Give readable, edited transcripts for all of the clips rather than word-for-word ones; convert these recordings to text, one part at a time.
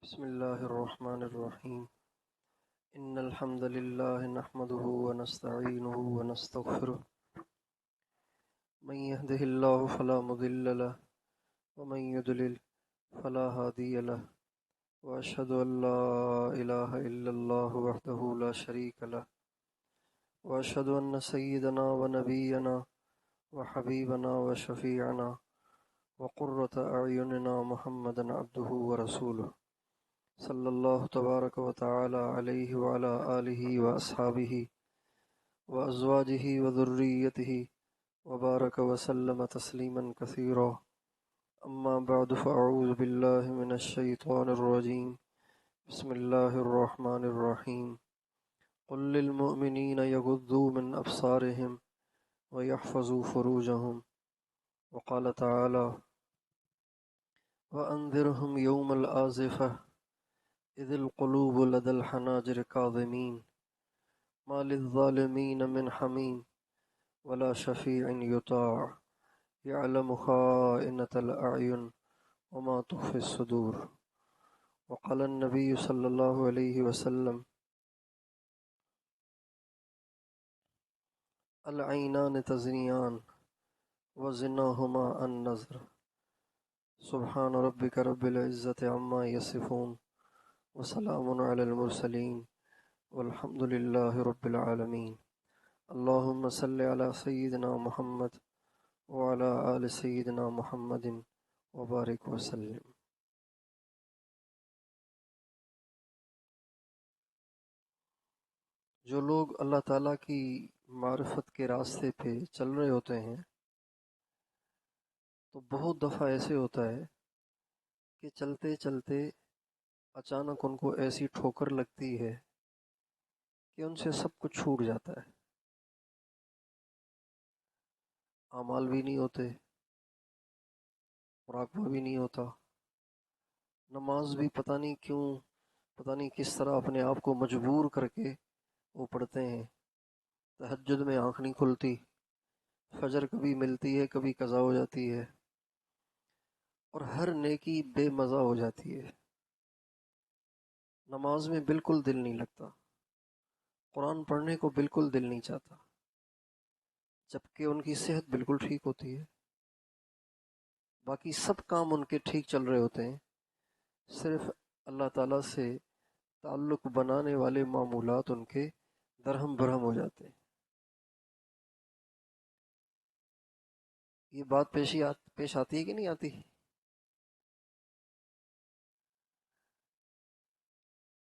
بسم الله الرحمن الرحيم إن الحمد لله نحمده ونستعينه ونستغفره من يهده الله فلا مضل له ومن يضلل فلا هادي له وأشهد أن لا إله إلا الله وحده لا شريك له وأشهد أن سيدنا ونبينا وحبيبنا وشفيعنا وقرة أعيننا محمدا عبده ورسوله صلی اللہ تبارک و تعالی علیہ وعلی آلہ واصحابہ وازواجہ وذریتہ وبارک وسلم تسلیما کثیرا اما بعد فاعوذ باللہ من الشیطان الرجیم بسم اللہ الرحمن الرحیم قل للمؤمنین یغضوا من ابصارہم ویحفظوا فروجہم وقال تعالی وانذرہم یوم الآزفہ اذ القلوب لدى الحناجر كاظمين ما للظالمين من حميم ولا شفيع يطاع يعلم خائنة الأعين وما تخفي الصدور وقال النبي صلى الله عليه وسلم العينان تزنيان وزناهما النظر سبحان ربك رب العزة عما يصفون وسلام علی المرسلین والحمد للہ رب العالمین اللہم صلی علی سیدنا محمد وعلی آل سیدنا محمد وبارک وسلم۔ جو لوگ اللہ تعالیٰ کی معرفت کے راستے پہ چل رہے ہوتے ہیں تو بہت دفعہ ایسے ہوتا ہے کہ چلتے چلتے اچانک ان کو ایسی ٹھوکر لگتی ہے کہ ان سے سب کچھ چھوٹ جاتا ہے، اعمال بھی نہیں ہوتے، مراقبہ بھی نہیں ہوتا، نماز بھی پتہ نہیں کیوں، پتہ نہیں کس طرح اپنے آپ کو مجبور کر کے وہ پڑھتے ہیں، تہجد میں آنکھ نہیں کھلتی، فجر کبھی ملتی ہے کبھی قضا ہو جاتی ہے، اور ہر نیکی بے مزہ ہو جاتی ہے، نماز میں بالکل دل نہیں لگتا، قرآن پڑھنے کو بالکل دل نہیں چاہتا، جبکہ ان کی صحت بالکل ٹھیک ہوتی ہے، باقی سب کام ان کے ٹھیک چل رہے ہوتے ہیں، صرف اللہ تعالیٰ سے تعلق بنانے والے معمولات ان کے درہم برہم ہو جاتے ہیں۔ یہ بات پیش آتی ہے کہ نہیں آتی؟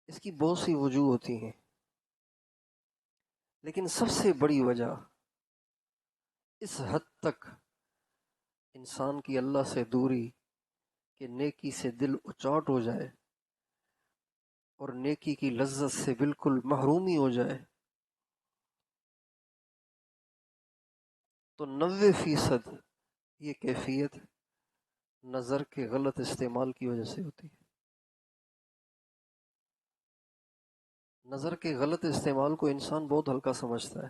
اس کی بہت سی وجوہ ہوتی ہیں، لیکن سب سے بڑی وجہ اس حد تک انسان کی اللہ سے دوری کہ نیکی سے دل اچاٹ ہو جائے اور نیکی کی لذت سے بالکل محرومی ہو جائے، تو 90% یہ کیفیت نظر کے غلط استعمال کی وجہ سے ہوتی ہے۔ نظر کے غلط استعمال کو انسان بہت ہلکا سمجھتا ہے،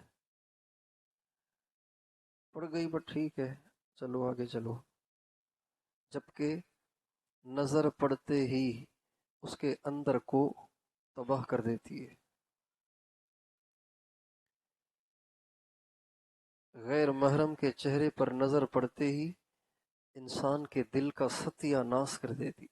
پڑ گئی بٹ ٹھیک ہے، چلو آگے چلو، جبکہ نظر پڑتے ہی اس کے اندر کو تباہ کر دیتی ہے۔ غیر محرم کے چہرے پر نظر پڑتے ہی انسان کے دل کا ستیہ ناش کر دیتی ہے۔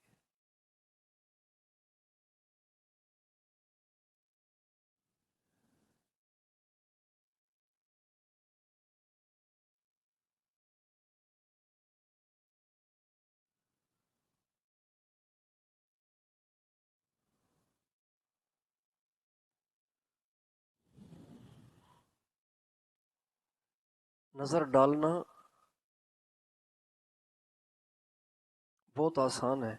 نظر ڈالنا بہت آسان ہے،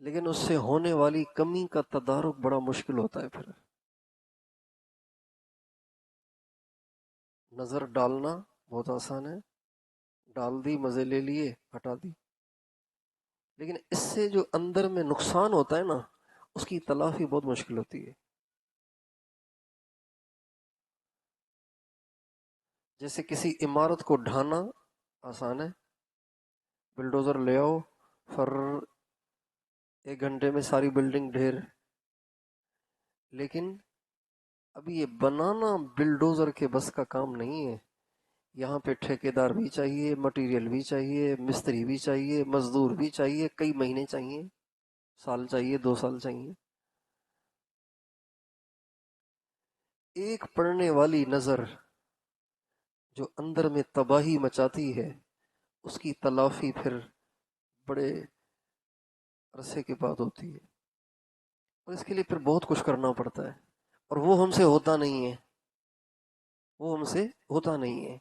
لیکن اس سے ہونے والی کمی کا تدارک بڑا مشکل ہوتا ہے۔ پھر نظر ڈالنا بہت آسان ہے، ڈال دی، مزے لے لیے، ہٹا دی، لیکن اس سے جو اندر میں نقصان ہوتا ہے نا، اس کی تلافی بہت مشکل ہوتی ہے۔ جیسے کسی عمارت کو ڈھانا آسان ہے، بلڈوزر لے آؤ، فر ایک گھنٹے میں ساری بلڈنگ ڈھیر. لیکن اب یہ بنانا بلڈوزر کے بس کا کام نہیں ہے. یہاں پہ ٹھیکیدار بھی چاہیے، مٹیریل بھی چاہیے، مستری بھی چاہیے، مزدور بھی چاہیے، کئی مہینے چاہیے، سال چاہیے، 2 سال چاہیے. ایک پڑنے والی نظر جو اندر میں تباہی مچاتی ہے، اس کی تلافی پھر بڑے عرصے کے بعد ہوتی ہے، اور اس کے لیے پھر بہت کچھ کرنا پڑتا ہے، اور وہ ہم سے ہوتا نہیں ہے. وہ ہم سے ہوتا نہیں ہے.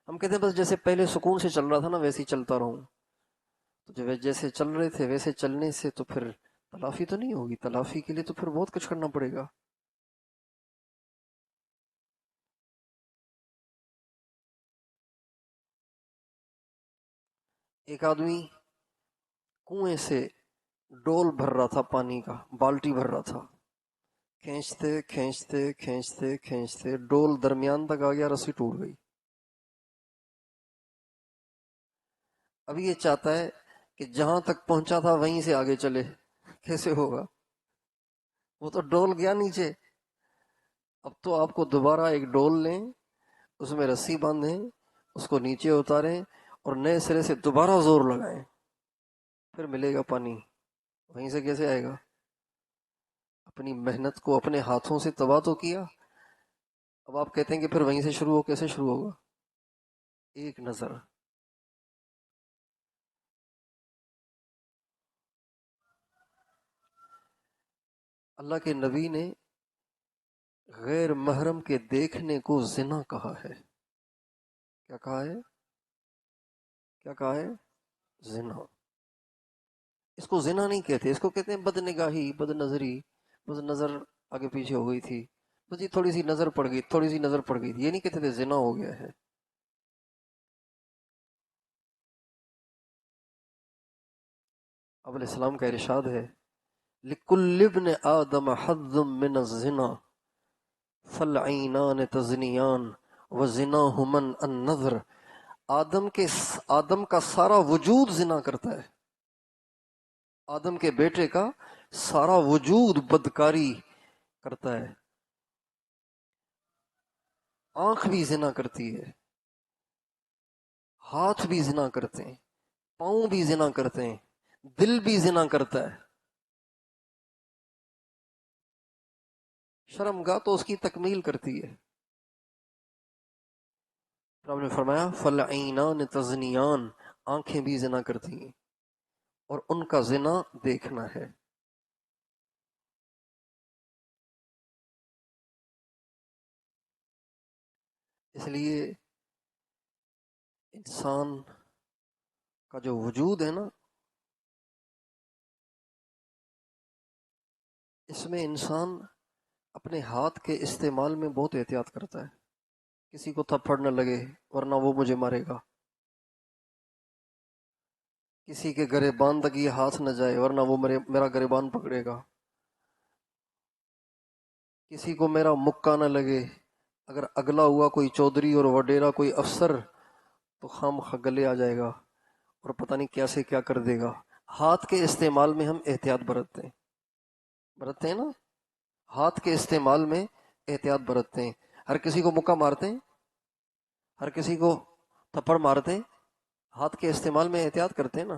ہم کہتے ہیں بس جیسے پہلے سکون سے چل رہا تھا نا ویسے ہی چلتا رہوں. تو جب جیسے چل رہے تھے ویسے چلنے سے تو پھر تلافی تو نہیں ہوگی. تلافی کے لیے تو پھر بہت کچھ کرنا پڑے گا. ایک آدمی کنویں سے ڈول بھر رہا تھا، پانی کا بالٹی بھر رہا تھا. کھینچتے کھینچتے کھینچتے کھینچتے ڈول درمیان تک آ گیا، رسی ٹوٹ گئی. اب یہ چاہتا ہے کہ جہاں تک پہنچا تھا وہیں سے آگے چلے. کیسے ہوگا؟ وہ تو ڈول گیا نیچے. اب تو آپ کو دوبارہ ایک ڈول لیں، اس میں رسی باندھیں، اس کو نیچے اتاریں اور نئے سرے سے دوبارہ زور لگائیں، پھر ملے گا پانی. وہیں سے کیسے آئے گا؟ اپنی محنت کو اپنے ہاتھوں سے تباہ تو کیا. اب آپ کہتے ہیں کہ پھر وہیں سے شروع ہو. کیسے شروع ہوگا؟ ایک نظر. اللہ کے نبی نے غیر محرم کے دیکھنے کو زنا کہا ہے. کیا کہا ہے؟ کیا کہا ہے؟ زنا. اس کو زنا نہیں کہتے، اس کو کہتے ہیں بد نگاہی، بد نظری. بس نظر آگے پیچھے ہو گئی تھی، بس یہ تھوڑی سی نظر پڑ گئی، تھوڑی سی نظر پڑ گئی تھی. یہ نہیں کہتے تھے زنا ہو گیا ہے. اب علیہ السلام کا ارشاد ہے لِكُلِّ ابْنِ آدَمَ حَظٌّ مِّنَ الزِّنَا فَالْعَيْنَانِ تَزْنِيَانِ وَزِنَاهُمَا النَّظْرُ. آدم کا سارا وجود زنا کرتا ہے. آدم کے بیٹے کا سارا وجود بدکاری کرتا ہے. آنکھ بھی زنا کرتی ہے، ہاتھ بھی زنا کرتے ہیں، پاؤں بھی زنا کرتے ہیں، دل بھی زنا کرتا ہے. شرم گاہ تو اس کی تکمیل کرتی ہے. آپ نے فرمایا فَالْعَيْنَانِ تَزْنِيَانِ، آنکھیں بھی زنا کرتی ہیں اور ان کا زنا دیکھنا ہے. اس لیے انسان کا جو وجود ہے نا، اس میں انسان اپنے ہاتھ کے استعمال میں بہت احتیاط کرتا ہے. کسی کو تھپڑ نہ لگے ورنہ وہ مجھے مارے گا. کسی کے گریبان تک یہ ہاتھ نہ جائے ورنہ وہ میرا گریبان پکڑے گا. کسی کو میرا مکہ نہ لگے. اگر اگلا ہوا کوئی چودھری اور وڈیرا کوئی افسر تو خواہ گلے آ جائے گا اور پتہ نہیں کیا سے کیا کر دے گا. ہاتھ کے استعمال میں ہم احتیاط برتتے ہیں نا. ہاتھ کے استعمال میں احتیاط برتتے ہیں. ہر کسی کو مکہ مارتے ہیں، ہر کسی کو تھپڑ مارتے ہیں. ہاتھ کے استعمال میں احتیاط کرتے ہیں نا.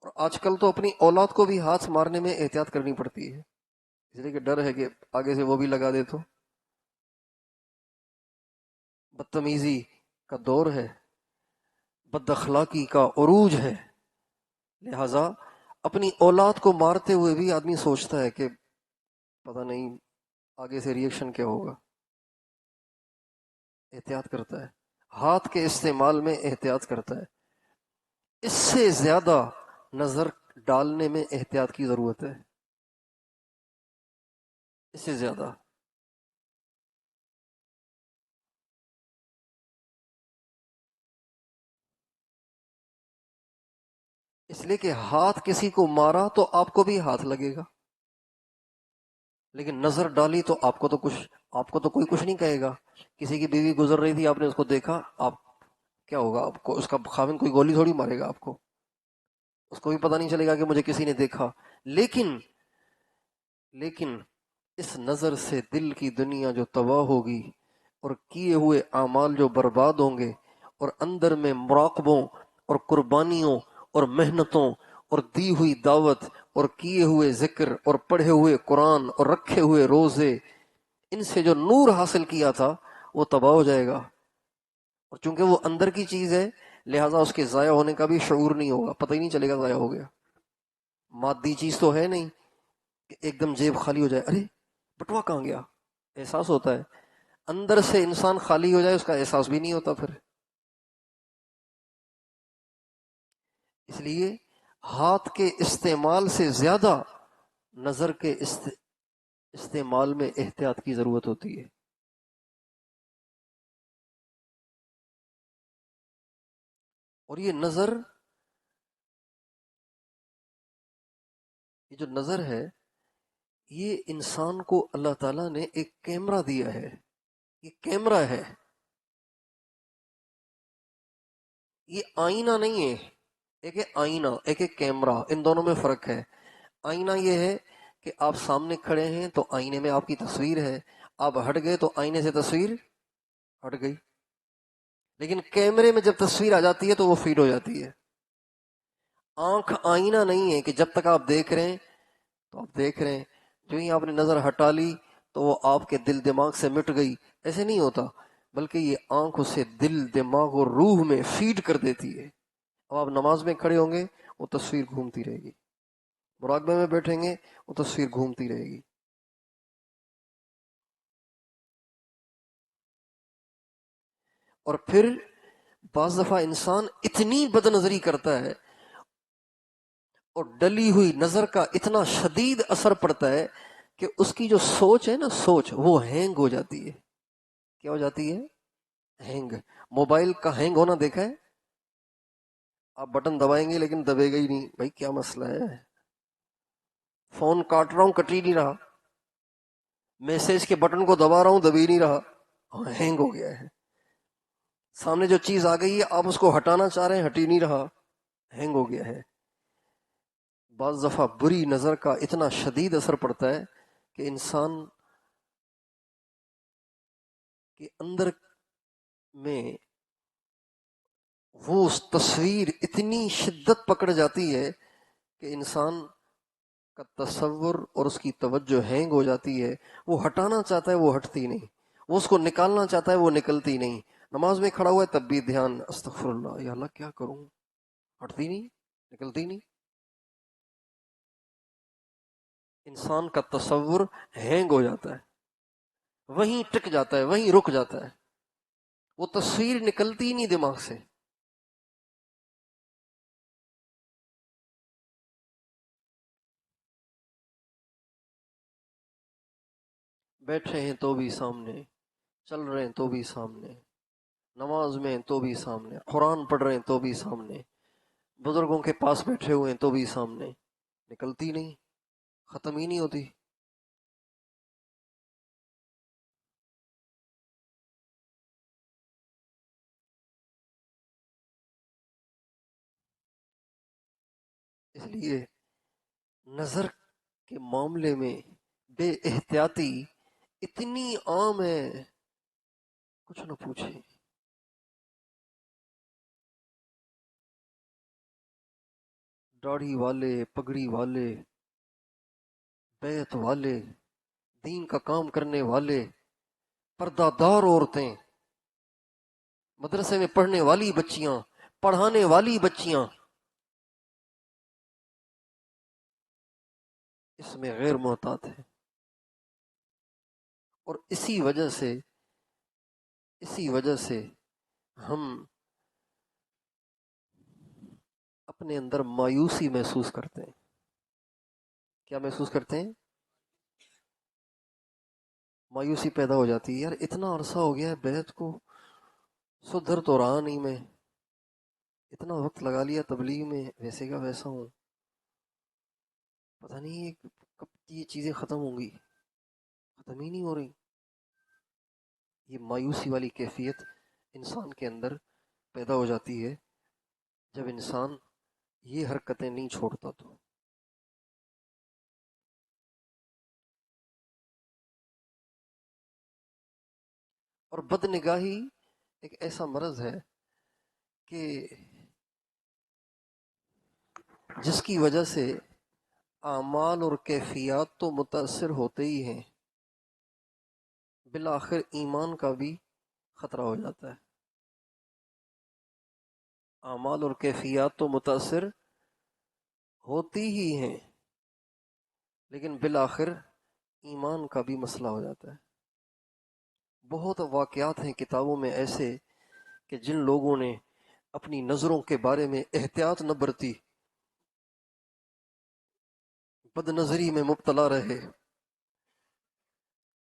اور آج کل تو اپنی اولاد کو بھی ہاتھ مارنے میں احتیاط کرنی پڑتی ہے، اس لیے کہ ڈر ہے کہ آگے سے وہ بھی لگا دے. تو بدتمیزی کا دور ہے، بد اخلاقی کا عروج ہے. لہذا اپنی اولاد کو مارتے ہوئے بھی آدمی سوچتا ہے کہ پتہ نہیں آگے سے ریئیکشن کیا ہوگا. احتیاط کرتا ہے، ہاتھ کے استعمال میں احتیاط کرتا ہے. اس سے زیادہ نظر ڈالنے میں احتیاط کی ضرورت ہے. اس سے زیادہ. اس لیے کہ ہاتھ کسی کو مارا تو آپ کو بھی ہاتھ لگے گا، لیکن نظر ڈالی تو آپ کو تو کوئی کچھ نہیں کہے گا. کسی کی بیوی گزر رہی تھی، آپ نے اس کو دیکھا، آپ کیا ہوگا؟ آپ کو اس کا خاوند کوئی گولی تھوڑی مارے گا آپ کو. اس کو بھی پتہ نہیں چلے گا کہ مجھے کسی نے دیکھا، لیکن لیکن اس نظر سے دل کی دنیا جو تباہ ہوگی اور کیے ہوئے اعمال جو برباد ہوں گے، اور اندر میں مراقبوں اور قربانیوں اور محنتوں اور دی ہوئی دعوت اور کیے ہوئے ذکر اور پڑھے ہوئے قرآن اور رکھے ہوئے روزے، ان سے جو نور حاصل کیا تھا وہ تباہ ہو جائے گا، اور چونکہ وہ اندر کی چیز ہے لہٰذا اس کے ضائع ہونے کا بھی شعور نہیں ہوگا، پتہ ہی نہیں چلے گا ضائع ہو گیا۔ مادی چیز تو ہے نہیں کہ ایک دم جیب خالی ہو جائے، ارے بٹوا کہاں گیا، احساس ہوتا ہے۔ اندر سے انسان خالی ہو جائے اس کا احساس بھی نہیں ہوتا پھر۔ اس لیے ہاتھ کے استعمال سے زیادہ نظر کے استعمال میں احتیاط کی ضرورت ہوتی ہے۔ اور یہ جو نظر ہے، یہ انسان کو اللہ تعالیٰ نے ایک کیمرہ دیا ہے، یہ کیمرہ ہے، یہ آئینہ نہیں ہے۔ ایک ہے آئینہ، ایک ہے کیمرہ، ان دونوں میں فرق ہے۔ آئینہ یہ ہے کہ آپ سامنے کھڑے ہیں تو آئینے میں آپ کی تصویر ہے، آپ ہٹ گئے تو آئینے سے تصویر ہٹ گئی، لیکن کیمرے میں جب تصویر آ جاتی ہے تو وہ فیڈ ہو جاتی ہے۔ آنکھ آئینہ نہیں ہے کہ جب تک آپ دیکھ رہے ہیں تو آپ دیکھ رہے ہیں، جو ہی آپ نے نظر ہٹا لی تو وہ آپ کے دل دماغ سے مٹ گئی، ایسے نہیں ہوتا، بلکہ یہ آنکھ اسے دل دماغ اور روح میں فیڈ کر دیتی ہے۔ اب آپ نماز میں کھڑے ہوں گے وہ تصویر گھومتی رہے گی، مراقبے میں بیٹھیں گے وہ تصویر گھومتی رہے گی۔ اور پھر بعض دفعہ انسان اتنی بد نظری کرتا ہے اور ڈلی ہوئی نظر کا اتنا شدید اثر پڑتا ہے کہ اس کی جو سوچ ہے نا، سوچ وہ ہینگ ہو جاتی ہے۔ کیا ہو جاتی ہے؟ ہینگ۔ موبائل کا ہینگ ہونا دیکھا ہے؟ آپ بٹن دبائیں گے لیکن دبے گا ہی نہیں، بھائی کیا مسئلہ ہے؟ فون کاٹ رہا ہوں کٹ ہی نہیں رہا، میسج کے بٹن کو دبا رہا ہوں دب ہی نہیں رہا، ہینگ ہو گیا ہے۔ سامنے جو چیز آ گئی ہے آپ اس کو ہٹانا چاہ رہے ہیں، ہٹ ہی نہیں رہا، ہینگ ہو گیا ہے۔ بعض دفعہ بری نظر کا اتنا شدید اثر پڑتا ہے کہ انسان کے اندر میں وہ تصویر اتنی شدت پکڑ جاتی ہے کہ انسان کا تصور اور اس کی توجہ ہینگ ہو جاتی ہے، وہ ہٹانا چاہتا ہے وہ ہٹتی نہیں، وہ اس کو نکالنا چاہتا ہے وہ نکلتی نہیں۔ نماز میں کھڑا ہوا ہے تب بھی دھیان، استغفر اللہ، یا اللہ کیا کروں، ہٹتی نہیں، نکلتی نہیں۔ انسان کا تصور ہینگ ہو جاتا ہے، وہیں ٹک جاتا ہے، وہیں رک جاتا ہے، وہ تصویر نکلتی ہی نہیں دماغ سے۔ بیٹھے ہیں تو بھی سامنے، چل رہے ہیں تو بھی سامنے، نماز میں ہیں تو بھی سامنے، قرآن پڑھ رہے ہیں تو بھی سامنے، بزرگوں کے پاس بیٹھے ہوئے ہیں تو بھی سامنے، نکلتی نہیں، ختم ہی نہیں ہوتی۔ اس لیے نظر کے معاملے میں بے احتیاطی اتنی عام ہے، کچھ نہ پوچھیں۔ داڑھی والے، پگڑی والے، بیت والے، دین کا کام کرنے والے، پردہ دار عورتیں، مدرسے میں پڑھنے والی بچیاں، پڑھانے والی بچیاں، اس میں غیر محتاط ہیں۔ اور اسی وجہ سے ہم اپنے اندر مایوسی محسوس کرتے ہیں۔ کیا محسوس کرتے ہیں؟ مایوسی پیدا ہو جاتی ہے، یار اتنا عرصہ ہو گیا ہے بیعت کو، سدھر تو رہا نہیں میں، اتنا وقت لگا لیا تبلیغ میں، ویسے کا ویسا ہوں، پتہ نہیں یہ کب یہ چیزیں ختم ہوں گی، ختم ہی نہیں ہو رہی۔ یہ مایوسی والی کیفیت انسان کے اندر پیدا ہو جاتی ہے جب انسان یہ حرکتیں نہیں چھوڑتا تو اور بد نگاہی ایک ایسا مرض ہے کہ جس کی وجہ سے اعمال اور کیفیات تو متاثر ہوتے ہی ہیں، بالآخر ایمان کا بھی خطرہ ہو جاتا ہے۔ اعمال اور کیفیات تو متاثر ہوتی ہی ہیں، لیکن بالآخر ایمان کا بھی مسئلہ ہو جاتا ہے۔ بہت واقعات ہیں کتابوں میں ایسے کہ جن لوگوں نے اپنی نظروں کے بارے میں احتیاط نہ برتی، بد نظری میں مبتلا رہے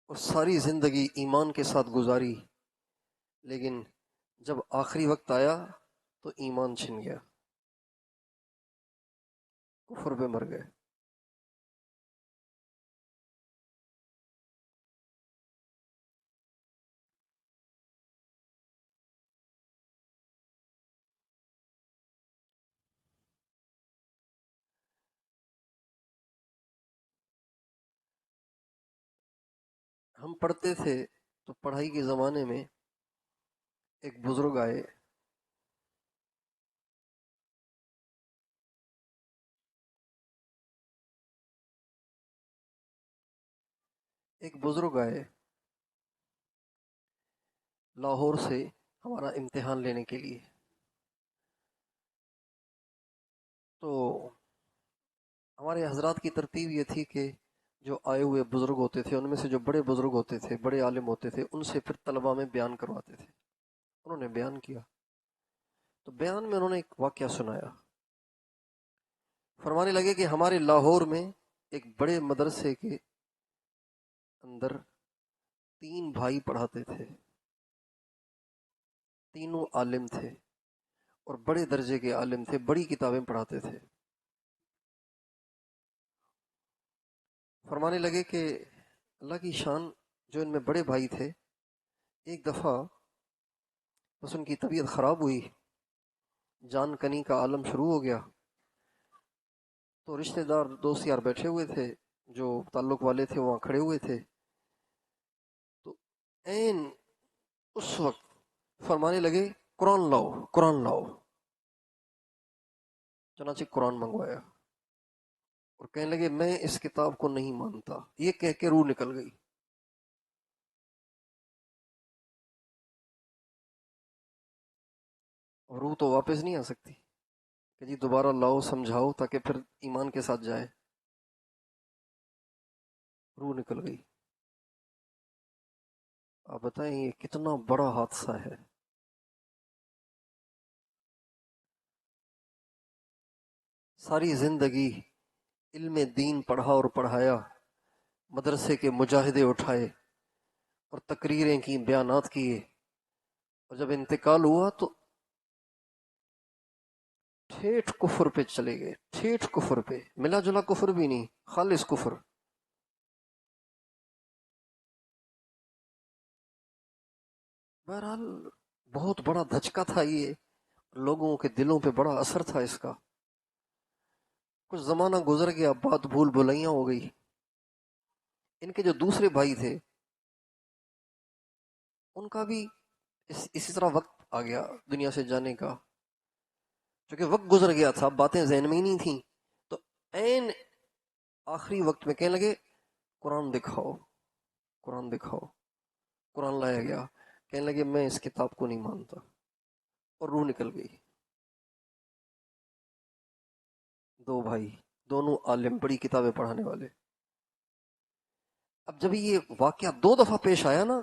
اور ساری زندگی ایمان کے ساتھ گزاری، لیکن جب آخری وقت آیا تو ایمان چھن گیا، کفر پہ مر گئے۔ ہم پڑھتے تھے تو پڑھائی کے زمانے میں ایک بزرگ آئے، لاہور سے ہمارا امتحان لینے کے لیے۔ تو ہمارے حضرات کی ترتیب یہ تھی کہ جو آئے ہوئے بزرگ ہوتے تھے ان میں سے جو بڑے بزرگ ہوتے تھے، بڑے عالم ہوتے تھے، ان سے پھر طلباء میں بیان کرواتے تھے۔ انہوں نے بیان کیا تو بیان میں انہوں نے ایک واقعہ سنایا۔ فرمانے لگے کہ ہمارے لاہور میں ایک بڑے مدرسے کے اندر 3 بھائی پڑھاتے تھے، تینوں عالم تھے اور بڑے درجے کے عالم تھے، بڑی کتابیں پڑھاتے تھے۔ فرمانے لگے کہ اللہ کی شان، جو ان میں بڑے بھائی تھے، ایک دفعہ بس ان کی طبیعت خراب ہوئی، جان کنی کا عالم شروع ہو گیا، تو رشتہ دار دوست یار بیٹھے ہوئے تھے، جو تعلق والے تھے وہاں کھڑے ہوئے تھے، تو عین اس وقت فرمانے لگے قرآن لاؤ، قرآن لاؤ۔ چنانچہ قرآن منگوایا اور کہنے لگے میں اس کتاب کو نہیں مانتا، یہ کہہ کے روح نکل گئی۔ اور روح تو واپس نہیں آ سکتی کہ جی دوبارہ لاؤ، سمجھاؤ تاکہ پھر ایمان کے ساتھ جائے۔ روح نکل گئی۔ آپ بتائیں یہ کتنا بڑا حادثہ ہے۔ ساری زندگی علم دین پڑھا اور پڑھایا، مدرسے کے مجاہدے اٹھائے اور تقریریں کی، بیانات کیے، اور جب انتقال ہوا تو ٹھیٹھ کفر پہ چلے گئے، ٹھیٹھ کفر پہ، ملا جلا کفر بھی نہیں، خالص کفر۔ بہرحال بہت بڑا دھچکا تھا یہ، لوگوں کے دلوں پہ بڑا اثر تھا اس کا۔ کچھ زمانہ گزر گیا، بات بھول بھلائیاں ہو گئی۔ ان کے جو دوسرے بھائی تھے ان کا بھی اسی طرح وقت آ گیا دنیا سے جانے کا، چونکہ وقت گزر گیا تھا، باتیں ذہن میں ہی نہیں تھیں، تو عین آخری وقت میں کہنے لگے قرآن دکھاؤ، قرآن دکھاؤ۔ قرآن لایا گیا، کہنے لگے میں اس کتاب کو نہیں مانتا، اور روح نکل گئی۔ 2 بھائی، دونوں عالم، بڑی کتابیں پڑھانے والے۔ اب جب یہ واقعہ 2 دفعہ پیش آیا نا،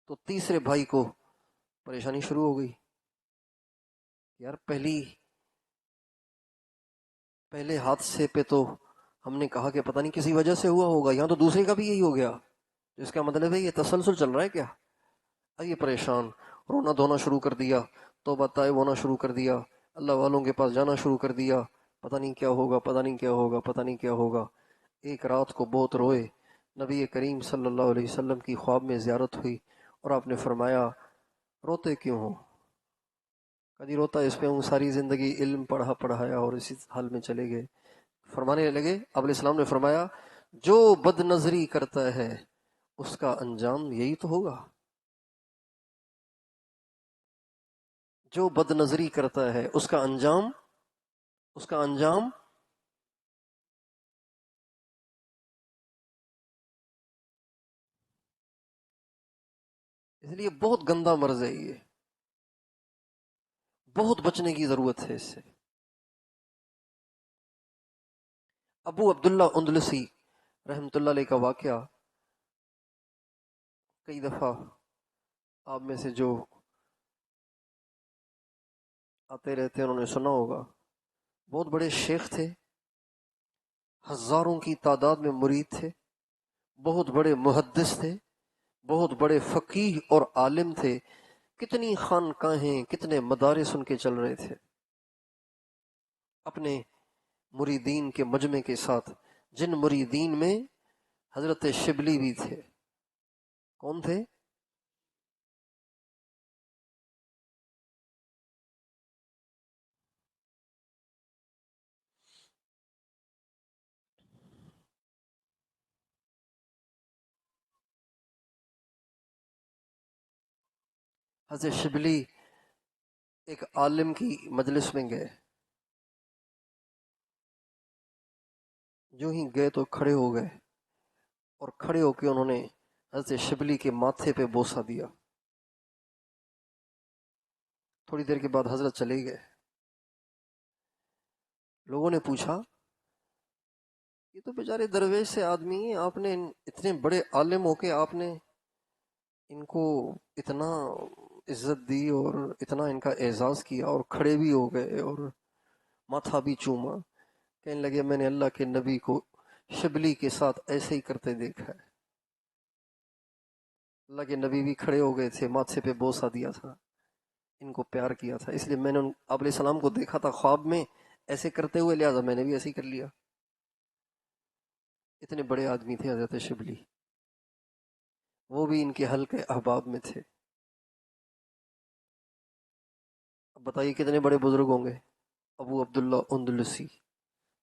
تو تیسرے بھائی کو پریشانی شروع ہو گئی۔ یار پہلے حادثے پہ تو ہم نے کہا کہ پتہ نہیں کسی وجہ سے ہوا ہوگا، یہاں تو دوسرے کا بھی یہی ہو گیا، تو اس کا مطلب ہے یہ تسلسل چل رہا ہے کیا؟ اب یہ پریشان، رونا دھونا شروع کر دیا، توبہ طائب ہونا شروع کر دیا، اللہ والوں کے پاس جانا شروع کر دیا، پتہ نہیں کیا ہوگا، پتہ نہیں کیا ہوگا، پتہ نہیں کیا ہوگا۔ ایک رات کو بہت روئے، نبی کریم صلی اللہ علیہ وسلم کی خواب میں زیارت ہوئی اور آپ نے فرمایا روتے کیوں ہو؟ کدی روتا اس پہ ہوں ساری زندگی علم پڑھا پڑھایا اور اسی حال میں چلے گئے. فرمانے لگے آپ علیہ السلام نے فرمایا جو بد نظری کرتا ہے اس کا انجام یہی تو ہوگا. جو بد نظری کرتا ہے اس کا انجام اس لیے بہت گندا مرض ہے یہ، بہت بچنے کی ضرورت ہے اس سے. ابو عبداللہ اندلسی رحمۃ اللہ علیہ کا واقعہ کئی دفعہ آپ میں سے جو آتے رہتے ہیں انہوں نے سنا ہوگا. بہت بڑے شیخ تھے، ہزاروں کی تعداد میں مرید تھے، بہت بڑے محدث تھے، بہت بڑے فقیہ اور عالم تھے. کتنی خانقاہیں کتنے مدارس ان کے چل رہے تھے اپنے مریدین کے مجمع کے ساتھ، جن مریدین میں حضرت شبلی بھی تھے. کون تھے؟ حضرت شبلی ایک عالم کی مجلس میں گئے، جو ہی گئے تو کھڑے ہو گئے اور کھڑے ہو کے انہوں نے حضرت شبلی کے ماتھے پہ بوسہ دیا. تھوڑی دیر کے بعد حضرت چلے گئے. لوگوں نے پوچھا یہ تو بیچارے درویش سے آدمی ہیں، آپ نے اتنے بڑے عالم ہو کے آپ نے ان کو اتنا عزت دی اور اتنا ان کا اعزاز کیا اور کھڑے بھی ہو گئے اور ماتھا بھی چوما. کہنے لگے میں نے اللہ کے نبی کو شبلی کے ساتھ ایسے ہی کرتے دیکھا ہے. اللہ کے نبی بھی کھڑے ہو گئے تھے، ماتھے پہ بوسہ دیا تھا، ان کو پیار کیا تھا، اس لیے میں نے آپ علیہ السلام کو دیکھا تھا خواب میں ایسے کرتے ہوئے، لہٰذا میں نے بھی ایسے ہی کر لیا. اتنے بڑے آدمی تھے حضرت شبلی، وہ بھی ان کے حلقے احباب میں تھے. اب بتائیے کتنے بڑے بزرگ ہوں گے. ابو عبداللہ اندلسی،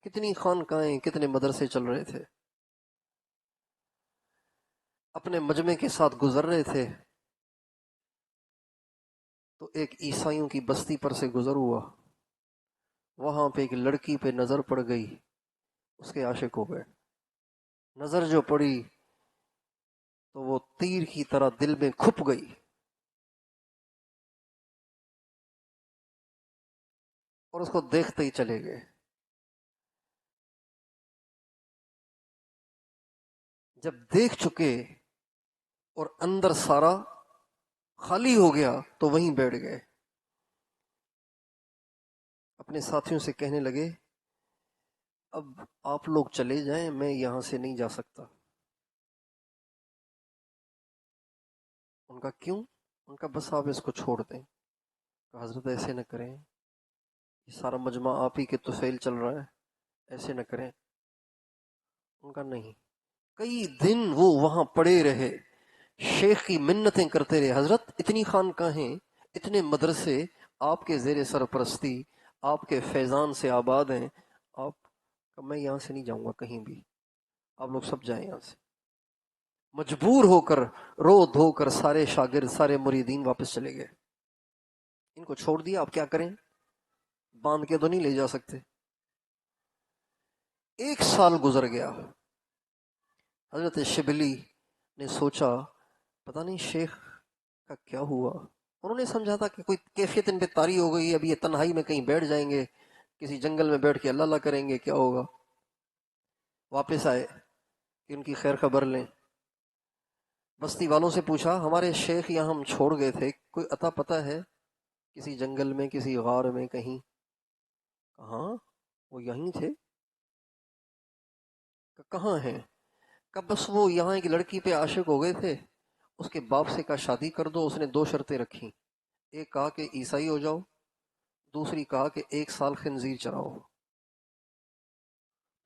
کتنی خانقاہیں کتنے مدرسے چل رہے تھے. اپنے مجمع کے ساتھ گزر رہے تھے تو ایک عیسائیوں کی بستی پر سے گزر ہوا. وہاں پہ ایک لڑکی پہ نظر پڑ گئی، اس کے عاشق ہو گئے. نظر جو پڑی تو وہ تیر کی طرح دل میں کھپ گئی. اور اس کو دیکھتے ہی چلے گئے. جب دیکھ چکے اور اندر سارا خالی ہو گیا تو وہیں بیٹھ گئے. اپنے ساتھیوں سے کہنے لگے اب آپ لوگ چلے جائیں، میں یہاں سے نہیں جا سکتا. ان کا کیوں؟ ان کا بس آپ اس کو چھوڑ دیں. کہ حضرت ایسے نہ کریں، یہ سارا مجمع آپ ہی کے طفیل چل رہا ہے، ایسے نہ کریں. ان کا نہیں. کئی دن وہ وہاں پڑے رہے، شیخ کی منتیں کرتے رہے، حضرت اتنی خانقاہیں اتنے مدرسے آپ کے زیر سرپرستی آپ کے فیضان سے آباد ہیں، آپ میں یہاں سے نہیں جاؤں گا کہیں بھی، آپ لوگ سب جائیں یہاں سے. مجبور ہو کر رو دھو کر سارے شاگرد سارے مریدین واپس چلے گئے. ان کو چھوڑ دیا، آپ کیا کریں، باندھ کے تو نہیں لے جا سکتے. 1 سال گزر گیا. حضرت شبلی نے سوچا پتہ نہیں شیخ کا کیا ہوا. انہوں نے سمجھا تھا کہ کوئی کیفیت ان پہ طاری ہو گئی، اب یہ تنہائی میں کہیں بیٹھ جائیں گے، کسی جنگل میں بیٹھ کے اللہ اللہ کریں گے، کیا ہوگا. واپس آئے کہ ان کی خیر خبر لیں. بستی والوں سے پوچھا ہمارے شیخ یہاں ہم چھوڑ گئے تھے، کوئی عطا پتہ ہے کسی جنگل میں کسی غار میں کہیں. ہاں وہ یہیں تھے. کہاں ہیں؟ کہ بس وہ یہاں ایک لڑکی پہ عاشق ہو گئے تھے، اس کے باپ سے کہا شادی کر دو. اس نے 2 شرطیں رکھی، ایک کہا کہ عیسائی ہو جاؤ، دوسری کہا کہ 1 سال خنزیر چراؤ.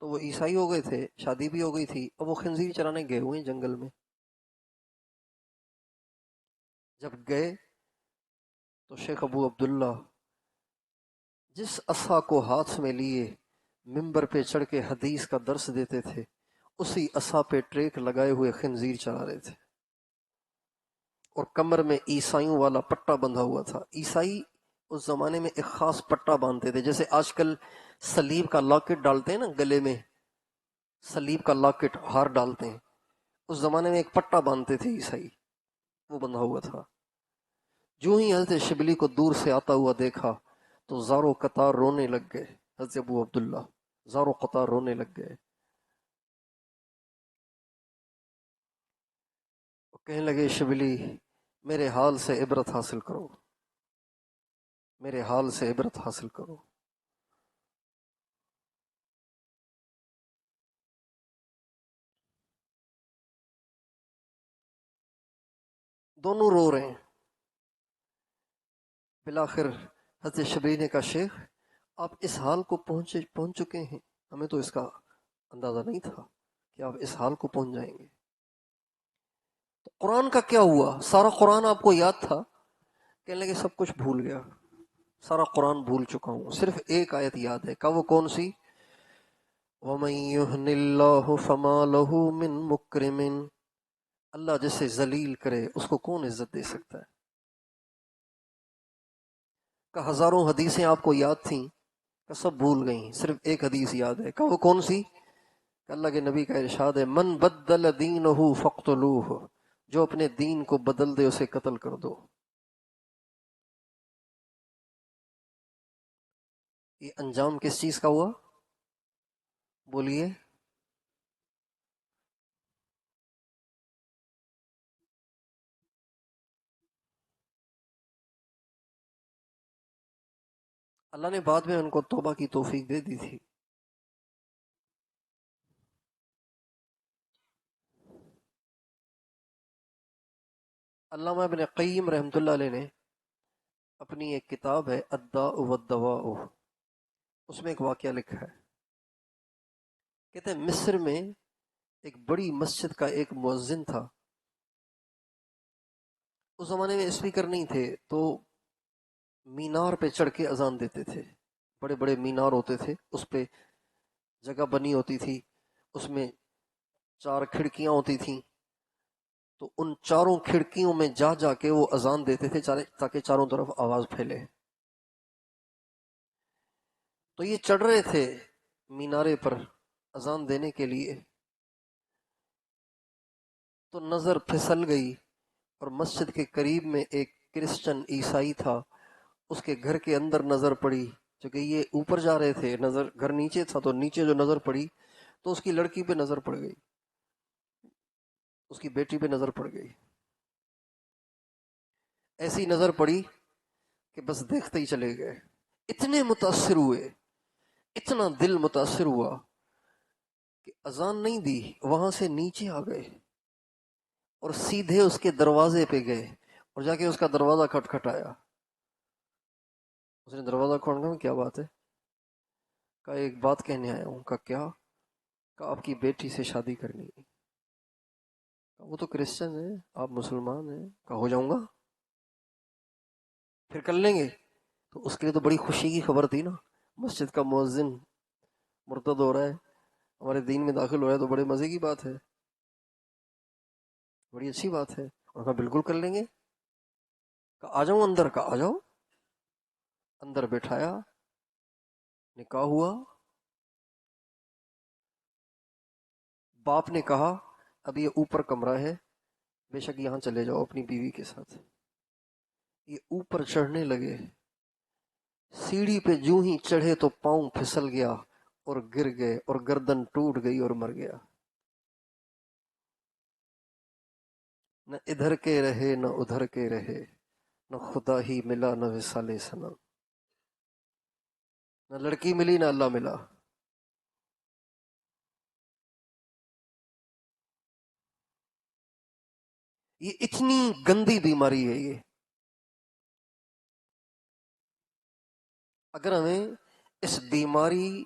تو وہ عیسائی ہو گئے تھے، شادی بھی ہو گئی تھی، اب وہ خنزیر چرانے گئے ہوئے ہیں جنگل میں. جب گئے تو شیخ ابو عبداللہ جس عصا کو ہاتھ میں لیے ممبر پہ چڑھ کے حدیث کا درس دیتے تھے، اسی عصا پہ ٹریک لگائے ہوئے خنزیر چلا رہے تھے، اور کمر میں عیسائیوں والا پٹا بندھا ہوا تھا۔ عیسائی اس زمانے میں ایک خاص پٹا باندھتے تھے، جیسے آج کل سلیب کا لاکٹ ڈالتے ہیں نا گلے میں، سلیب کا لاکٹ ہار ڈالتے ہیں، اس زمانے میں ایک پٹا باندھتے تھے عیسائی، وہ بندھا ہوا تھا۔ جو ہی حضرت شبلی کو دور سے آتا ہوا دیکھا تو زاروں قطار رونے لگ گئے، حضرت ابو عبداللہ زاروں قطار رونے لگ گئے، کہنے لگے شبلی میرے حال سے عبرت حاصل کرو، میرے حال سے عبرت حاصل کرو۔ دونوں رو رہے ہیں۔ بالآخر حضرت شبلی نے کہا شیخ آپ اس حال کو پہنچ چکے ہیں، ہمیں تو اس کا اندازہ نہیں تھا کہ آپ اس حال کو پہنچ جائیں گے۔ تو قرآن کا کیا ہوا؟ سارا قرآن آپ کو یاد تھا؟ کہنے لگے سب کچھ بھول گیا، سارا قرآن بھول چکا ہوں، صرف ایک آیت یاد ہے۔ کہا وہ کون سی؟ وَمَن يُهْنِ اللَّهُ فَمَا لَهُ مِن مُكْرِمٍ، اللہ جسے ذلیل کرے اس کو کون عزت دے سکتا ہے؟ کہ ہزاروں حدیثیں آپ کو یاد تھیں، کہ سب بھول گئیں، صرف ایک حدیث یاد ہے۔ کہ وہ کون سی؟ کہ اللہ کے نبی کا ارشاد ہے من بدل دینہ فاقتلوہ، جو اپنے دین کو بدل دے اسے قتل کر دو۔ یہ انجام کس چیز کا ہوا؟ بولیے۔ اللہ نے بعد میں ان کو توبہ کی توفیق دے دی تھی۔ علامہ ابن قیم رحمۃ اللہ علیہ نے اپنی ایک کتاب ہے الداء والدواء، اس میں ایک واقعہ لکھا ہے۔ کہتے ہیں مصر میں ایک بڑی مسجد کا ایک مؤذن تھا۔ اس زمانے میں اسپیکر نہیں تھے، تو مینار پہ چڑھ کے اذان دیتے تھے، بڑے بڑے مینار ہوتے تھے، اس پہ جگہ بنی ہوتی تھی، اس میں 4 کھڑکیاں ہوتی تھیں، تو ان 4 کھڑکیوں میں جا جا کے وہ اذان دیتے تھے تاکہ چاروں طرف آواز پھیلے۔ تو یہ چڑھ رہے تھے مینارے پر اذان دینے کے لیے، تو نظر پھسل گئی اور مسجد کے قریب میں ایک کرسچن عیسائی تھا، اس کے گھر کے اندر نظر پڑی، چونکہ یہ اوپر جا رہے تھے، نظر گھر نیچے تھا، تو نیچے جو نظر پڑی تو اس کی لڑکی پہ نظر پڑ گئی، اس کی بیٹی پہ نظر پڑ گئی۔ ایسی نظر پڑی کہ بس دیکھتے ہی چلے گئے، اتنے متاثر ہوئے، اتنا دل متاثر ہوا کہ اذان نہیں دی، وہاں سے نیچے آ گئے اور سیدھے اس کے دروازے پہ گئے اور جا کے اس کا دروازہ کھٹکھٹایا۔ اس نے دروازہ کھول کر کیا بات ہے؟ کہا ایک بات کہنے آیا ہوں۔ کہا کیا؟ کہا آپ کی بیٹی سے شادی کرنی ہے۔ کہا وہ تو کرسچن ہے، آپ مسلمان ہیں۔ کہا ہو جاؤں گا، پھر کر لیں گے۔ تو اس کے لیے تو بڑی خوشی کی خبر تھی نا، مسجد کا مؤذن مرتد ہو رہا ہے، ہمارے دین میں داخل ہو رہا ہے، تو بڑے مزے کی بات ہے، بڑی اچھی بات ہے۔ اور کہا بالکل کر لیں گے۔ کہا آ جاؤں اندر؟ کہا آ جاؤ۔ اندر بٹھایا، نکاح ہوا۔ باپ نے کہا اب یہ اوپر کمرہ ہے، بے شک یہاں چلے جاؤ اپنی بیوی کے ساتھ۔ یہ اوپر چڑھنے لگے، سیڑھی پہ جو ہی چڑھے تو پاؤں پھسل گیا اور گر گئے اور گردن ٹوٹ گئی اور مر گیا۔ نہ ادھر کے رہے نہ ادھر کے رہے، نہ خدا ہی ملا نہ وصال صنم، نہ لڑکی ملی نہ اللہ ملا۔ یہ اتنی گندی بیماری ہے یہ، اگر ہمیں اس بیماری،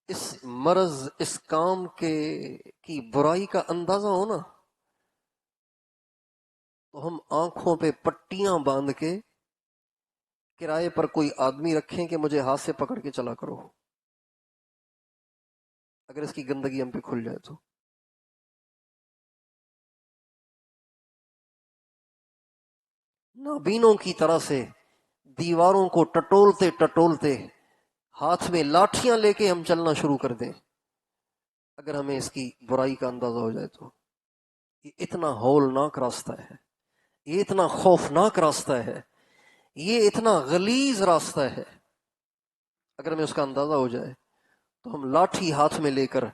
اس مرض، اس کام کی برائی کا اندازہ ہو نا، تو ہم آنکھوں پہ پٹیاں باندھ کے کرائے پر کوئی آدمی رکھیں کہ مجھے ہاتھ سے پکڑ کے چلا کرو، اگر اس کی گندگی ہم پہ کھل جائے تو۔ نابینوں کی طرح سے دیواروں کو ٹٹولتے ٹٹولتے ہاتھ میں لاٹھیاں لے کے ہم چلنا شروع کر دیں، اگر ہمیں اس کی برائی کا اندازہ ہو جائے تو۔ یہ اتنا ہولناک راستہ ہے، یہ اتنا خوفناک راستہ ہے، یہ اتنا غلیظ راستہ ہے، اگر ہمیں اس کا اندازہ ہو جائے تو ہم لاٹھی ہاتھ میں لے کر،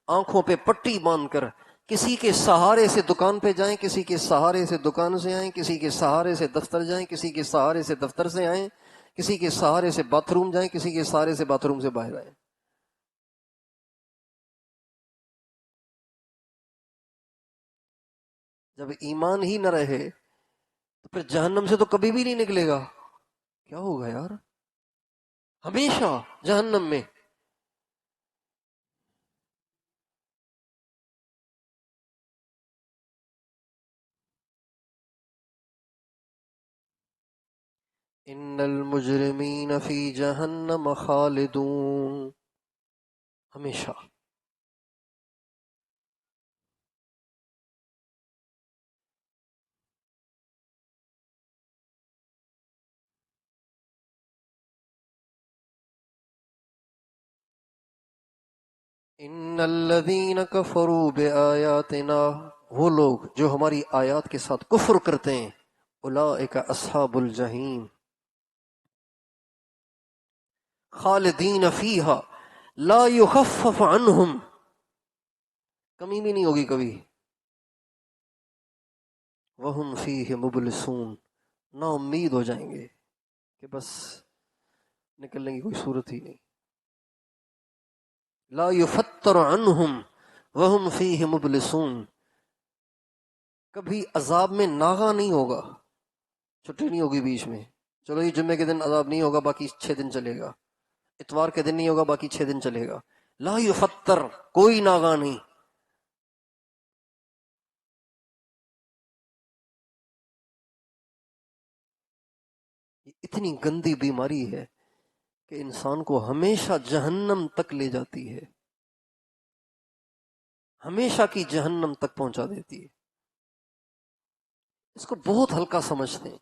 آنکھوں پہ پٹی باندھ کر، کسی کے سہارے سے دکان پہ جائیں، کسی کے سہارے سے دکان سے آئیں، کسی کے سہارے سے دفتر جائیں، کسی کے سہارے سے دفتر سے آئیں، کسی کے سہارے سے باتھ روم جائیں، کسی کے سہارے سے باتھ روم سے باہر آئیں۔ جب ایمان ہی نہ رہے تو پھر جہنم سے تو کبھی بھی نہیں نکلے گا۔ کیا ہوگا یار، ہمیشہ جہنم میں۔ ان المجرمین فی جہنم خالدون، ہمیشہ۔ ان الذین کفروا بآیاتنا، وہ لوگ جو ہماری آیات کے ساتھ کفر کرتے ہیں، اولئک اصحاب الجحیم خالدین فیہا لا یخفف عنہم، کمی بھی نہیں ہوگی کبھی، وہم فیہ مبلسون، نا امید ہو جائیں گے کہ بس نکلنے کی کوئی صورت ہی نہیں۔ لا یفتر عنہم وہم فیہ مبلسون، کبھی عذاب میں ناغا نہیں ہوگا، چھٹی نہیں ہوگی بیچ میں، چلو یہ جمعے کے دن عذاب نہیں ہوگا باقی 6 دن چلے گا، اتوار کے دن نہیں ہوگا باقی 6 دن چلے گا، لا یفتر، کوئی ناغا نہیں۔ یہ اتنی گندی بیماری ہے کہ انسان کو ہمیشہ جہنم تک لے جاتی ہے، ہمیشہ کی جہنم تک پہنچا دیتی ہے۔ اس کو بہت ہلکا سمجھتے ہیں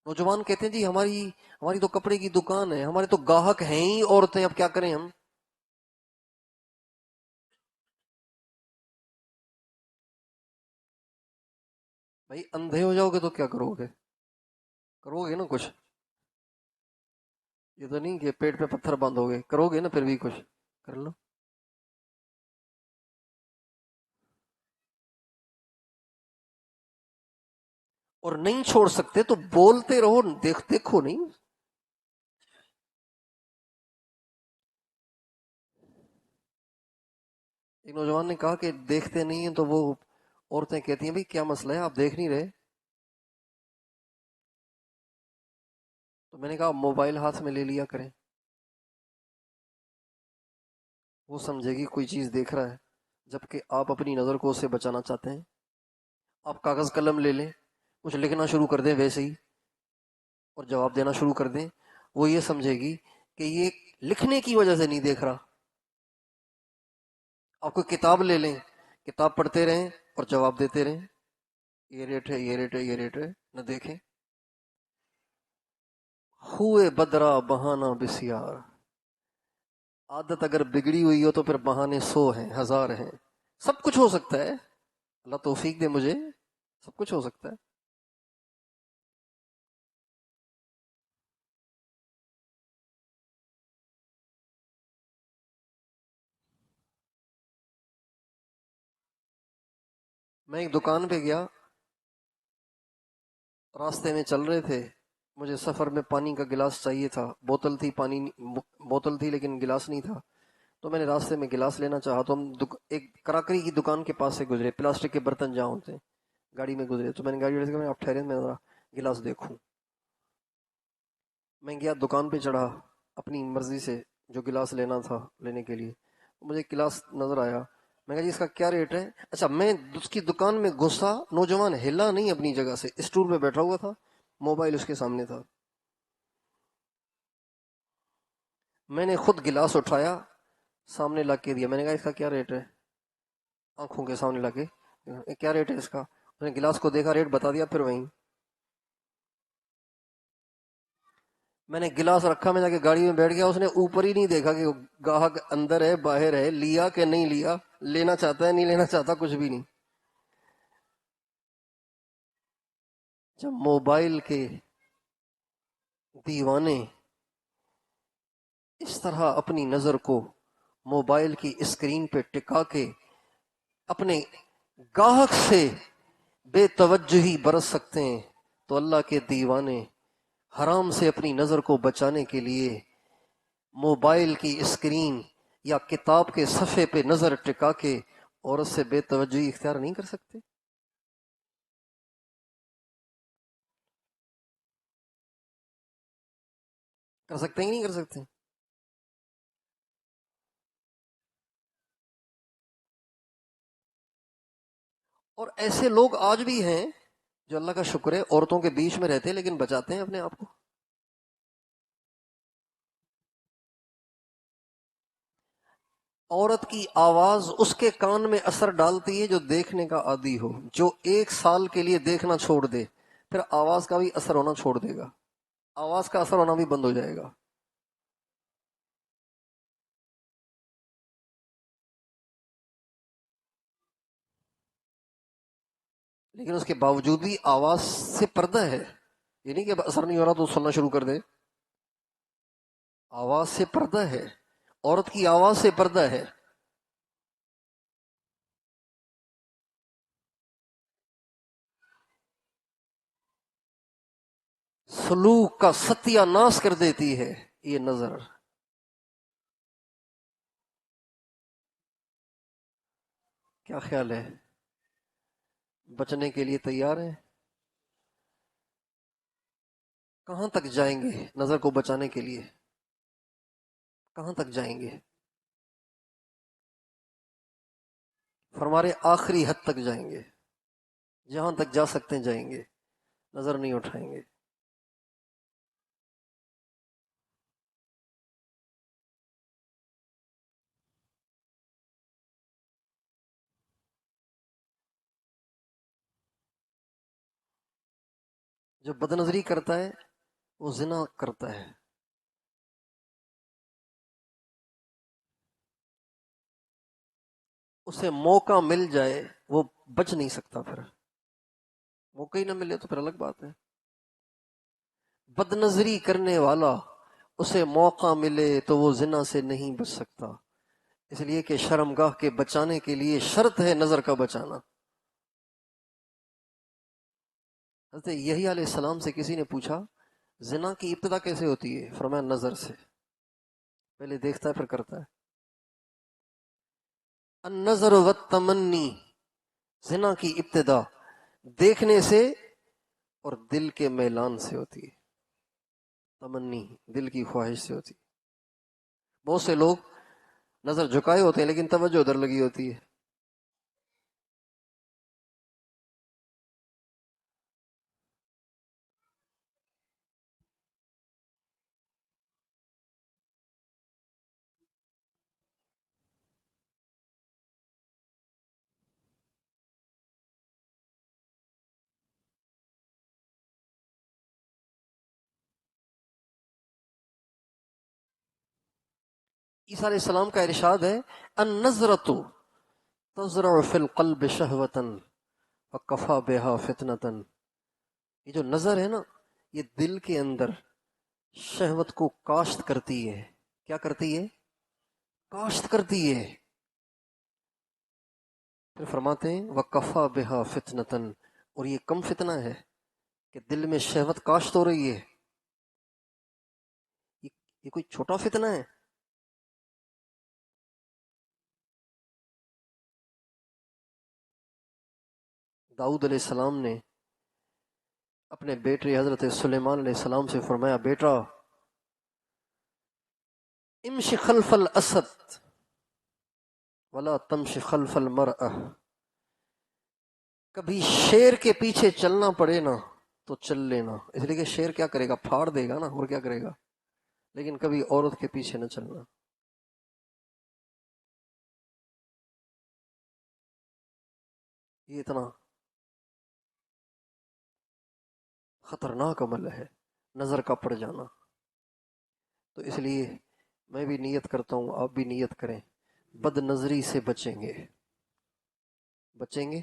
نوجوان، کہتے ہیں جی ہماری تو کپڑے کی دکان ہے، ہمارے تو گاہک ہیں ہی عورتیں، اب کیا کریں ہم؟ بھائی اندھے ہو جاؤ گے تو کیا کرو گے؟ کرو گے نا کچھ، یہ تو نہیں کہ پیٹ پہ پتھر باندھو گے، کرو گے نا پھر بھی کچھ کر لو۔ اور نہیں چھوڑ سکتے تو بولتے رہو، دیکھو نہیں۔ ایک نوجوان نے کہا کہ دیکھتے نہیں ہیں، تو وہ عورتیں کہتی ہیں بھائی کیا مسئلہ ہے، آپ دیکھ نہیں رہے؟ تو میں نے کہا موبائل ہاتھ میں لے لیا کریں، وہ سمجھے گی کوئی چیز دیکھ رہا ہے، جبکہ آپ اپنی نظر کو اس سے بچانا چاہتے ہیں۔ آپ کاغذ قلم لے لیں، کچھ لکھنا شروع کر دیں ویسے ہی، اور جواب دینا شروع کر دیں، وہ یہ سمجھے گی کہ یہ لکھنے کی وجہ سے نہیں دیکھ رہا۔ آپ کوئی کتاب لے لیں، کتاب پڑھتے رہیں اور جواب دیتے رہیں، یہ ریٹ ہے، یہ ریٹ ہے، یہ ریٹ ہے، نہ دیکھیں۔ ہوئے بدرا بہانہ بسیار، عادت اگر بگڑی ہوئی ہو تو پھر بہانے 100 ہیں، 1000 ہیں، سب کچھ ہو سکتا ہے۔ اللہ توفیق دے مجھے، سب کچھ ہو سکتا ہے۔ میں ایک دکان پہ گیا، راستے میں چل رہے تھے، مجھے سفر میں پانی کا گلاس چاہیے تھا، بوتل تھی، بوتل تھی لیکن گلاس نہیں تھا، تو میں نے راستے میں گلاس لینا چاہا، تو ہم ایک کراکری کی دکان کے پاس سے گزرے، پلاسٹک کے برتن جہاں ہوتے ہیں، گاڑی میں گزرے، تو میں نے گاڑی والے سے کہا آپ ٹھہرے، میں ذرا گلاس دیکھوں۔ میں گیا دکان پہ چڑھا، اپنی مرضی سے جو گلاس لینا تھا لینے کے لیے، مجھے گلاس نظر آیا، میں کہا جی اس کا کیا ریٹ ہے؟ اچھا، میں اس کی دکان میں گھسا، نوجوان ہلا نہیں اپنی جگہ سے، اسٹول پہ بیٹھا ہوا تھا، موبائل اس کے سامنے تھا. میں نے خود گلاس اٹھایا، سامنے لا کے دیا. میں نے کہا اس کا کیا ریٹ ہے؟ آنکھوں کے سامنے لا کے، کیا ریٹ ہے اس کا؟ اس نے گلاس کو دیکھا، ریٹ بتا دیا. پھر وہیں میں نے گلاس رکھا، میں جا کے گاڑی میں بیٹھ گیا. اس نے اوپر ہی نہیں دیکھا کہ گاہک اندر ہے باہر ہے، لیا کہ نہیں لیا، لینا چاہتا ہے نہیں لینا چاہتا، کچھ بھی نہیں. جب موبائل کے دیوانے اس طرح اپنی نظر کو موبائل کی اسکرین پہ ٹکا کے اپنے گاہک سے بے توجہی برت سکتے ہیں، تو اللہ کے دیوانے حرام سے اپنی نظر کو بچانے کے لیے موبائل کی اسکرین یا کتاب کے صفحے پہ نظر ٹکا کے عورت سے بے توجہی اختیار نہیں کر سکتے؟ کر سکتے ہیں کہ نہیں کر سکتے؟ اور ایسے لوگ آج بھی ہیں جو اللہ کا شکر ہے عورتوں کے بیچ میں رہتے ہیں لیکن بچاتے ہیں اپنے آپ کو. عورت کی آواز اس کے کان میں اثر ڈالتی ہے جو دیکھنے کا عادی ہو. جو 1 سال کے لیے دیکھنا چھوڑ دے پھر آواز کا بھی اثر ہونا چھوڑ دے گا، آواز کا اثر ہونا بھی بند ہو جائے گا. لیکن اس کے باوجود بھی آواز سے پردہ ہے. یہ نہیں کہ اثر نہیں ہو رہا تو سننا شروع کر دے. آواز سے پردہ ہے، عورت کی آواز سے پردہ ہے. سلوک کا ستیہ ناش کر دیتی ہے یہ نظر. کیا خیال ہے؟ بچنے کے لیے تیار ہیں؟ کہاں تک جائیں گے نظر کو بچانے کے لیے؟ کہاں تک جائیں گے؟ فرمارے آخری حد تک جائیں گے، جہاں تک جا سکتے ہیں جائیں گے، نظر نہیں اٹھائیں گے. جو بد نظری کرتا ہے وہ زنا کرتا ہے. اسے موقع مل جائے وہ بچ نہیں سکتا. پھر موقع ہی نہ ملے تو پھر الگ بات ہے. بد نظری کرنے والا اسے موقع ملے تو وہ زنا سے نہیں بچ سکتا، اس لیے کہ شرمگاہ کے بچانے کے لیے شرط ہے نظر کا بچانا. حضرت یحییٰ علیہ السلام سے کسی نے پوچھا زنا کی ابتدا کیسے ہوتی ہے؟ فرمایا نظر سے. پہلے دیکھتا ہے پھر کرتا ہے. النظر والتمنی، زنا کی ابتدا دیکھنے سے اور دل کے میلان سے ہوتی ہے. تمنی دل کی خواہش سے ہوتی ہے. بہت سے لوگ نظر جھکائے ہوتے ہیں لیکن توجہ ادھر لگی ہوتی ہے. عیسیٰ علیہ السلام کا ارشاد ہے النظرۃ تزرع فی القلب شہوۃ وکفی بہا فتنۃ. یہ جو نظر ہے نا یہ دل کے اندر شہوت کو کاشت کرتی ہے. کیا کرتی ہے؟ کاشت کرتی ہے. پھر فرماتے ہیں وکفی بہا فتنۃ، اور یہ کم فتنہ ہے کہ دل میں شہوت کاشت ہو رہی ہے. یہ کوئی چھوٹا فتنہ ہے؟ داؤد علیہ السلام نے اپنے بیٹے حضرت سلیمان علیہ السلام سے فرمایا بیٹا امشی خلف الاسد ولا تمشی خلف المرأة. کبھی شیر کے پیچھے چلنا پڑے نا تو چل لینا، اس لیے کہ شیر کیا کرے گا، پھاڑ دے گا نا، اور کیا کرے گا، لیکن کبھی عورت کے پیچھے نہ چلنا۔ یہ اتنا خطرناک عمل ہے، نظر کا پڑ جانا۔ تو اس لیے میں بھی نیت کرتا ہوں، آپ بھی نیت کریں، بد نظری سے بچیں گے، بچیں گے